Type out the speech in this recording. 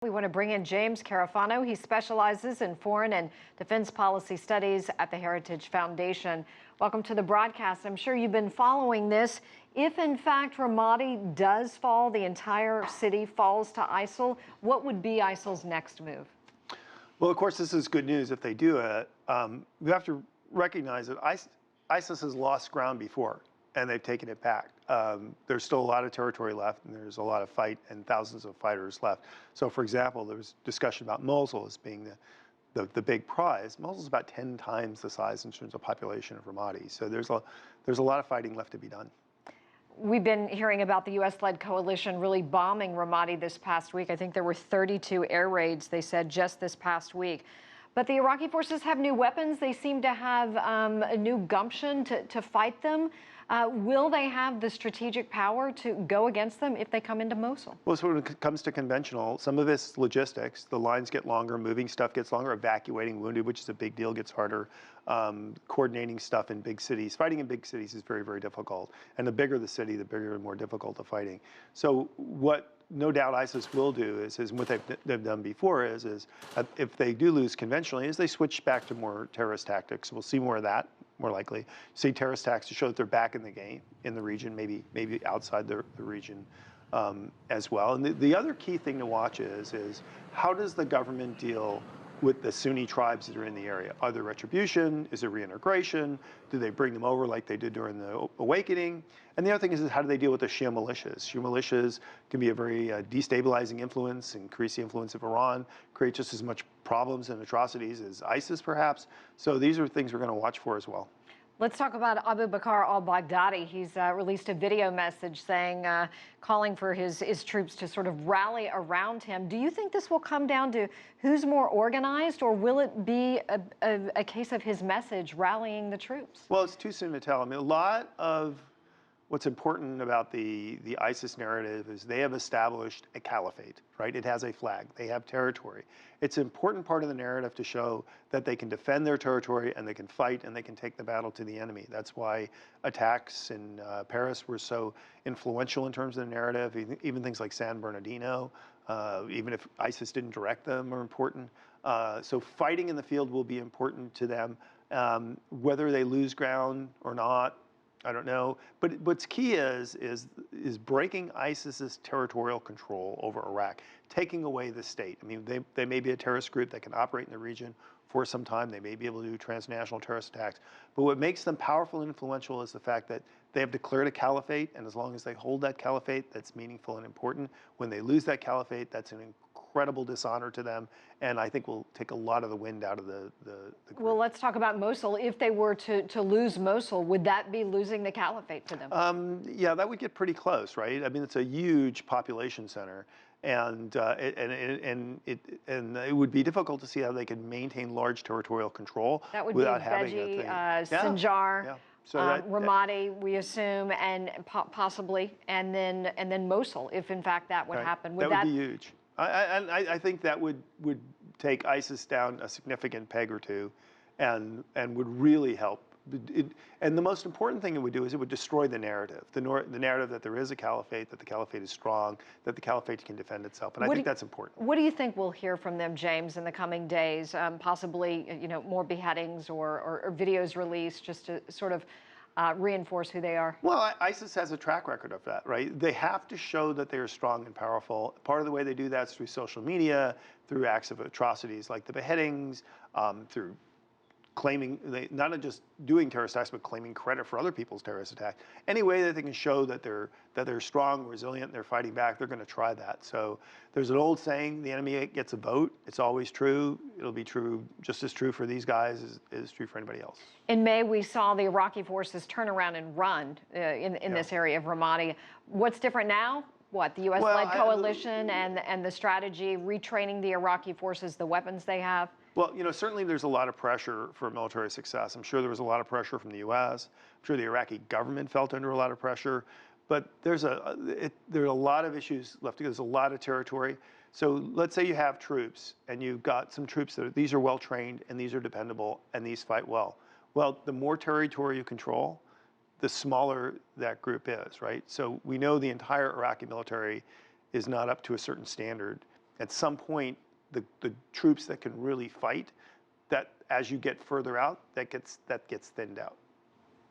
We want to bring in James Carafano. He specializes in foreign and defense policy studies at the Heritage Foundation. Welcome to the broadcast. I'm sure you've been following this. If in fact Ramadi does fall, the entire city falls to ISIL, what would be ISIL's next move? Well, of course, this is good news if they do it. We have to recognize that ISIS has lost ground before, and they've taken it back. There's still a lot of territory left, and there's a lot of fight and thousands of fighters left. So, for example, there was discussion about Mosul as being the big prize. Mosul is about 10 times the size in terms of population of Ramadi. So there's a lot of fighting left to be done. We've been hearing about the U.S.-led coalition really bombing Ramadi this past week. I think there were 32 air raids, they said, just this past week. But the Iraqi forces have new weapons. They seem to have a new gumption to fight them. Will they have the strategic power to go against them if they come into Mosul? Well, so when it comes to conventional, some of it's logistics. The lines get longer, moving stuff gets longer, evacuating wounded, which is a big deal, gets harder. Coordinating stuff in big cities. Fighting in big cities is very, very difficult. And the bigger the city, the bigger and more difficult the fighting. So what no doubt ISIS will do is what they've done before is if they do lose conventionally, is they switch back to more terrorist tactics. We'll see more of that, more likely. See terrorist tactics to show that they're back in the game, in the region, maybe outside the region as well. And the other key thing to watch is how does the government deal with the Sunni tribes that are in the area? Are there retribution? Is there reintegration? Do they bring them over like they did during the awakening? And the other thing is how do they deal with the Shia militias? Shia militias can be a very destabilizing influence, increase the influence of Iran, create just as much problems and atrocities as ISIS perhaps. So these are things we're going to watch for as well. Let's talk about Abu Bakr al-Baghdadi. He's released a video message saying, calling for his troops to sort of rally around him. Do you think this will come down to who's more organized, or will it be a case of his message rallying the troops? Well, it's too soon to tell. I mean, a lot of what's important about the ISIS narrative is they have established a caliphate, right? It has a flag. They have territory. It's an important part of the narrative to show that they can defend their territory and they can fight and they can take the battle to the enemy. That's why attacks in Paris were so influential in terms of the narrative. Even things like San Bernardino, even if ISIS didn't direct them, are important. So fighting in the field will be important to them. Whether they lose ground or not, I don't know, but what's key is breaking ISIS's territorial control over Iraq, taking away the state. I mean, they may be a terrorist group that can operate in the region for some time. They may be able to do transnational terrorist attacks. But what makes them powerful and influential is the fact that they have declared a caliphate, and as long as they hold that caliphate, that's meaningful and important. When they lose that caliphate, that's an incredible dishonor to them, and I think will take a lot of the wind out of the group. Well, let's talk about Mosul. If they were to lose Mosul, would that be losing the caliphate to them? Yeah, that would get pretty close, right? I mean, it's a huge population center, and it would be difficult to see how they could maintain large territorial control without having Beji, Sinjar. Yeah. So Ramadi, we assume, and possibly, and then Mosul, if in fact that would happen. That would be huge. I think that would take ISIS down a significant peg or two, and would really help. And the most important thing it would do is it would destroy the narrative, the narrative that there is a caliphate, that the caliphate is strong, that the caliphate can defend itself, and I think that's important. What do you think we'll hear from them, James, in the coming days? Possibly, more beheadings or videos released just to sort of reinforce who they are? Well, ISIS has a track record of that, right? They have to show that they are strong and powerful. Part of the way they do that is through social media, through acts of atrocities like the beheadings, through claiming, not just doing terrorist attacks, but claiming credit for other people's terrorist attacks. Any way that they can show that they're strong, resilient, they're fighting back, they're going to try that. So there's an old saying, the enemy gets a vote. It's always true. It'll be true, just as true for these guys as is true for anybody else. In May, we saw the Iraqi forces turn around and run in this area of Ramadi. What's different now? What, the U.S.-led coalition and the strategy, retraining the Iraqi forces, the weapons they have? Well, certainly there's a lot of pressure for military success. I'm sure there was a lot of pressure from the U.S. I'm sure the Iraqi government felt under a lot of pressure. But there are a lot of issues left to go. There's a lot of territory. So let's say you have troops, and you've got some troops these are well-trained, and these are dependable, and these fight well. Well, the more territory you control, the smaller that group is, right? So we know the entire Iraqi military is not up to a certain standard. At some point, the troops that can really fight, that as you get further out, that gets thinned out.